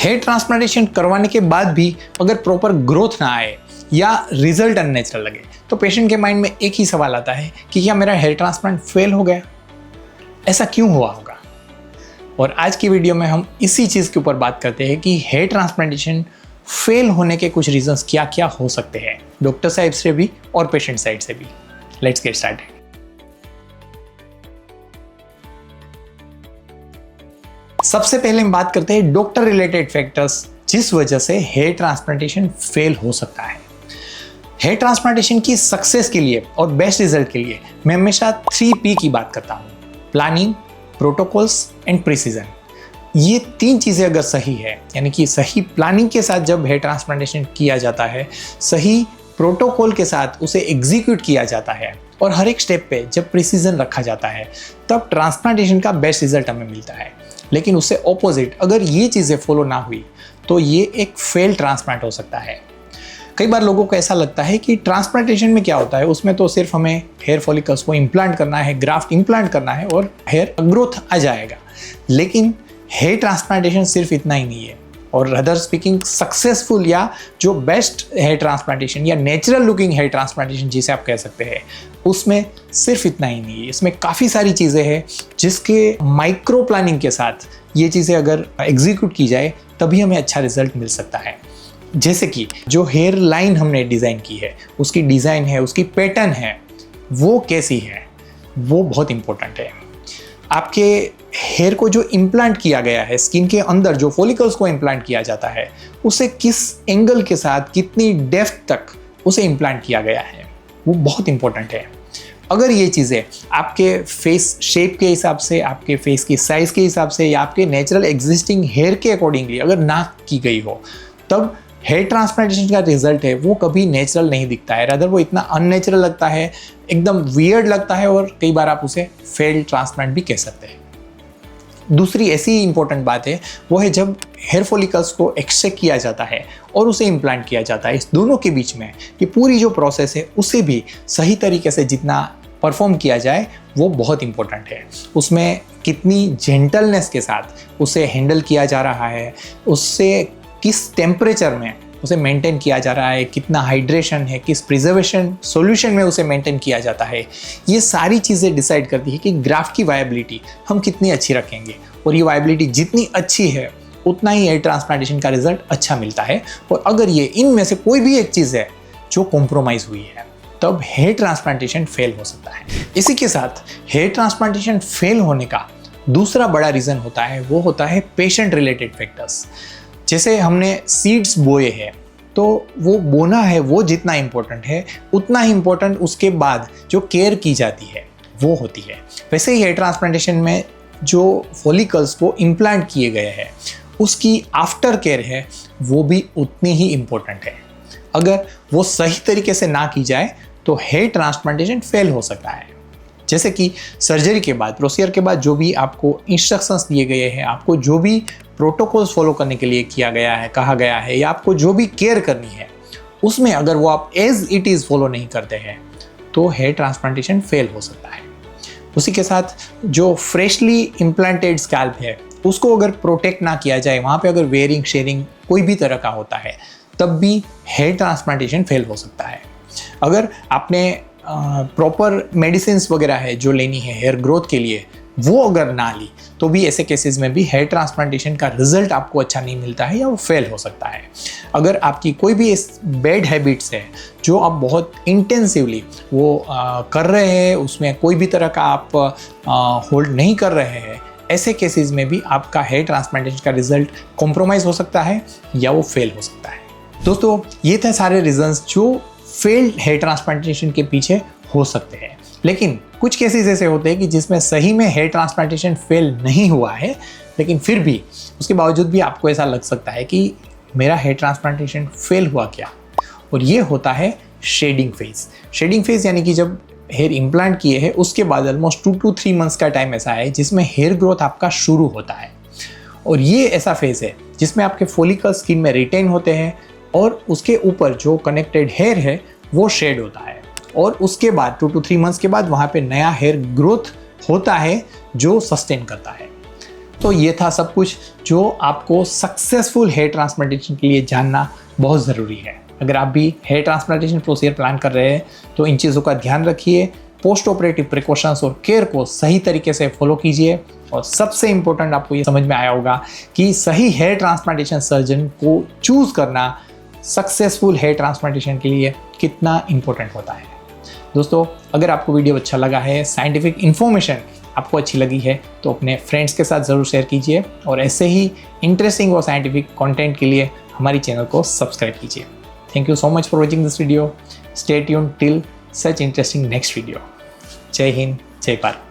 Hair transplantation करवाने के बाद भी अगर प्रॉपर ग्रोथ ना आए या रिजल्ट अननेचुरल लगे तो पेशेंट के माइंड में एक ही सवाल आता है कि क्या मेरा हेयर ट्रांसप्लांट फेल हो गया, ऐसा क्यों हुआ होगा। और आज की वीडियो में हम इसी चीज़ के ऊपर बात करते हैं कि हेयर ट्रांसप्लांटेशन फेल होने के कुछ रीजंस क्या क्या हो सकते हैं, डॉक्टर साइड से भी और पेशेंट साइड से भी। Let's get started. सबसे पहले हम बात करते हैं डॉक्टर रिलेटेड फैक्टर्स जिस वजह से हेयर ट्रांसप्लांटेशन फेल हो सकता है। हेयर ट्रांसप्लांटेशन की सक्सेस के लिए और बेस्ट रिजल्ट के लिए मैं हमेशा 3P की बात करता हूँ, प्लानिंग, प्रोटोकॉल्स एंड प्रिसीजन। ये 3 चीज़ें अगर सही है, यानी कि सही प्लानिंग के साथ जब हेयर ट्रांसप्लांटेशन किया जाता है, सही प्रोटोकॉल के साथ उसे एग्जीक्यूट किया जाता है और हर एक स्टेप पे जब प्रिसीजन रखा जाता है, तब ट्रांसप्लांटेशन का बेस्ट रिजल्ट हमें मिलता है। लेकिन उससे ऑपोजिट अगर ये चीज़ें फॉलो ना हुई तो ये एक फेल ट्रांसप्लांट हो सकता है। कई बार लोगों को ऐसा लगता है कि ट्रांसप्लांटेशन में क्या होता है, उसमें तो सिर्फ हमें हेयर फॉलिकल्स को इम्प्लांट करना है, ग्राफ्ट इम्प्लांट करना है और हेयर ग्रोथ आ जाएगा। लेकिन हेयर ट्रांसप्लांटेशन सिर्फ इतना ही नहीं है, और अदर स्पीकिंग सक्सेसफुल या जो बेस्ट हेयर ट्रांसप्लांटेशन या नेचुरल लुकिंग हेयर ट्रांसप्लांटेशन जिसे आप कह सकते हैं, उसमें सिर्फ इतना ही नहीं है, इसमें काफ़ी सारी चीज़ें हैं जिसके माइक्रो प्लानिंग के साथ ये चीज़ें अगर एग्जीक्यूट की जाए तभी हमें अच्छा रिजल्ट मिल सकता है। जैसे कि जो हेयर लाइन हमने डिज़ाइन की है, उसकी डिज़ाइन है, उसकी पैटर्न है, वो कैसी है, वो बहुत इम्पोर्टेंट है। आपके हेयर को जो इम्प्लांट किया गया है, स्किन के अंदर जो फॉलिकल्स को इम्प्लांट किया जाता है, उसे किस एंगल के साथ कितनी डेप्थ तक उसे इम्प्लांट किया गया है, वो बहुत इम्पोर्टेंट है। अगर ये चीज़ें आपके फेस शेप के हिसाब से, आपके फेस की साइज़ के हिसाब से या आपके नेचुरल एग्जिस्टिंग हेयर के अकॉर्डिंगली अगर ना की गई हो, तब हेयर ट्रांसप्लांटेशन का रिजल्ट है वो कभी नेचुरल नहीं दिखता है, रादर वो इतना अननेचुरल लगता है, एकदम वियर्ड लगता है, और कई बार आप उसे फेल्ड ट्रांसप्लांट भी कह सकते हैं। दूसरी ऐसी इंपॉर्टेंट बात है वो है जब हेयर फॉलिकल्स को एक्सट्रैक्ट किया जाता है और उसे इम्प्लांट किया जाता है, इस दोनों के बीच में ये पूरी जो प्रोसेस है उसे भी सही तरीके से जितना परफॉर्म किया जाए वो बहुत इंपॉर्टेंट है। उसमें कितनी जेंटलनेस के साथ उसे हैंडल किया जा रहा है, उससे किस टेम्परेचर में उसे मेंटेन किया जा रहा है, कितना हाइड्रेशन है, किस प्रिजर्वेशन सॉल्यूशन में उसे मेंटेन किया जाता है, ये सारी चीज़ें डिसाइड करती है कि ग्राफ्ट की वायबिलिटी हम कितनी अच्छी रखेंगे। और ये वायबिलिटी जितनी अच्छी है उतना ही हेयर ट्रांसप्लांटेशन का रिजल्ट अच्छा मिलता है। और अगर ये इनमें से कोई भी एक चीज़ है जो कॉम्प्रोमाइज़ हुई है, तब हेयर ट्रांसप्लांटेशन फेल हो सकता है। इसी के साथ हेयर ट्रांसप्लांटेशन फेल होने का दूसरा बड़ा रीज़न होता है वो होता है पेशेंट रिलेटेड फैक्टर्स। जैसे हमने सीड्स बोए हैं, तो वो बोना है वो जितना इम्पोर्टेंट है, उतना ही इम्पोर्टेंट उसके बाद जो केयर की जाती है वो होती है। वैसे ही हेयर ट्रांसप्लांटेशन में जो फॉलिकल्स को इम्प्लांट किए गए हैं उसकी आफ्टर केयर है वो भी उतनी ही इम्पोर्टेंट है। अगर वो सही तरीके से ना की जाए तो हेयर ट्रांसप्लांटेशन फेल हो सकता है। जैसे कि सर्जरी के बाद, प्रोसीजर के बाद जो भी आपको इंस्ट्रक्शंस दिए गए हैं, आपको जो भी प्रोटोकॉल्स फॉलो करने के लिए किया गया है, कहा गया है, या आपको जो भी केयर करनी है, उसमें अगर वो आप एज इट इज़ फॉलो नहीं करते हैं तो हेयर ट्रांसप्लांटेशन फेल हो सकता है। उसी के साथ जो फ्रेशली इम्प्लांटेड स्कैल्प है उसको अगर प्रोटेक्ट ना किया जाए, वहाँ पे अगर वेयरिंग शेयरिंग कोई भी तरह का होता है, तब भी हेयर ट्रांसप्लांटेशन फेल हो सकता है। अगर आपने प्रॉपर मेडिसिन वगैरह है जो लेनी है हेयर ग्रोथ के लिए, वो अगर ना ली तो भी ऐसे केसेस में भी हेयर ट्रांसप्लांटेशन का रिजल्ट आपको अच्छा नहीं मिलता है या वो फेल हो सकता है। अगर आपकी कोई भी बैड हैबिट्स है जो आप बहुत इंटेंसिवली वो कर रहे हैं, उसमें कोई भी तरह का आप होल्ड नहीं कर रहे हैं, ऐसे केसेस में भी आपका हेयर ट्रांसप्लांटेशन का रिजल्ट कॉम्प्रोमाइज़ हो सकता है या वो फेल हो सकता है। दोस्तों, ये थे सारे रीजंस जो फेल्ड हेयर ट्रांसप्लांटेशन के पीछे हो सकते हैं। लेकिन कुछ केसेस ऐसे होते हैं कि जिसमें सही में हेयर ट्रांसप्लांटेशन फेल नहीं हुआ है, लेकिन फिर भी उसके बावजूद भी आपको ऐसा लग सकता है कि मेरा हेयर ट्रांसप्लांटेशन फेल हुआ क्या। और ये होता है शेडिंग फेज। शेडिंग फेज यानी कि जब हेयर इम्प्लांट किए हैं उसके बाद ऑलमोस्ट 2 to 3 मंथ्स का टाइम ऐसा है जिसमें हेयर ग्रोथ आपका शुरू होता है। और ये ऐसा फेज है जिसमें आपके फॉलिकल स्किन में रिटेन होते हैं और उसके ऊपर जो कनेक्टेड हेयर है वो शेड होता है, और उसके बाद 2 to 3 मंथ्स के बाद वहाँ पे नया हेयर ग्रोथ होता है जो सस्टेन करता है। तो ये था सब कुछ जो आपको सक्सेसफुल हेयर ट्रांसप्लांटेशन के लिए जानना बहुत ज़रूरी है। अगर आप भी हेयर ट्रांसप्लांटेशन प्रोसीजर प्लान कर रहे हैं तो इन चीज़ों का ध्यान रखिए, पोस्ट ऑपरेटिव प्रिकॉशंस और केयर को सही तरीके से फॉलो कीजिए। और सबसे इम्पोर्टेंट आपको ये समझ में आया होगा कि सही हेयर ट्रांसप्लांटेशन सर्जन को चूज़ करना सक्सेसफुल हेयर ट्रांसप्लांटेशन के लिए कितना इम्पोर्टेंट होता है। दोस्तों, अगर आपको वीडियो अच्छा लगा है, साइंटिफिक इन्फॉर्मेशन आपको अच्छी लगी है, तो अपने फ्रेंड्स के साथ ज़रूर शेयर कीजिए और ऐसे ही इंटरेस्टिंग और साइंटिफिक कंटेंट के लिए हमारी चैनल को सब्सक्राइब कीजिए। Thank you so much for watching this video. Stay tuned till such interesting next video. जय हिंद, जय भारत।